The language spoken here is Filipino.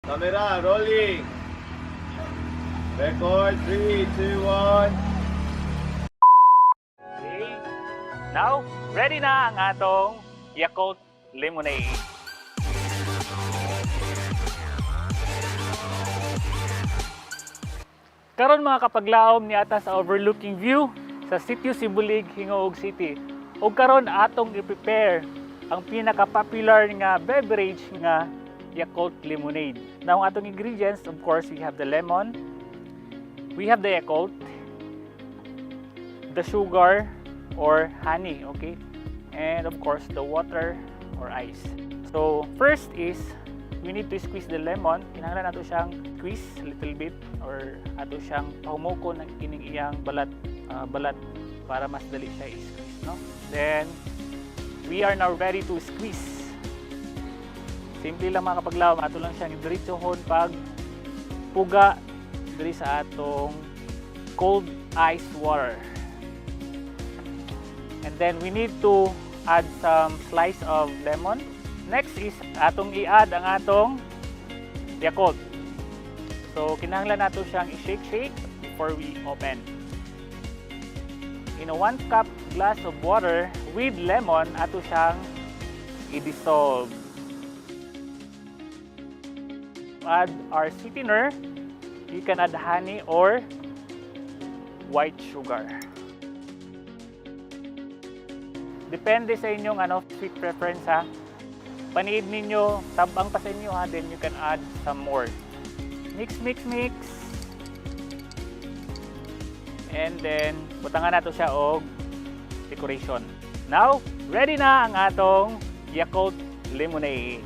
Camera, rolling. Record, 3, 2, 1. Okay. Now, ready na ang atong Yakult Lemonade. Karon mga kapaglaom ni ata sa overlooking view sa Sitio Sibulig, Hingoog City. Ug karon atong i-prepare ang pinaka-popular nga beverage nga Yakult Lemonade. Now, ang atong ingredients, of course, we have the lemon, we have the Yakult, the sugar or honey, okay? And of course, the water or ice. So, first is we need to squeeze the lemon. Kinahanglan nato siyang squeeze a little bit or ato siyang pahumuko ng kining iyang balat para mas dali siya i-squeeze, no? Then we are now ready to squeeze. Simple lang mga kapaglaom, ato lang siyang diretsohon pag puga diri sa atong cold ice water. And then we need to add some slice of lemon. Next is atong i-add ang atong Yakult. So kinahanglan nato siyang i-shake before we open. In a 1 cup glass of water with lemon, ato siyang i-dissolve. Add our sweetener. You can add honey or white sugar. Depende sa inyong sweet preference ha. Paniid ninyo, tabang pa sa inyo ha, then you can add some more. Mix. And then, butangan nato siya og decoration. Now, ready na ang atong Yakult Lemonade.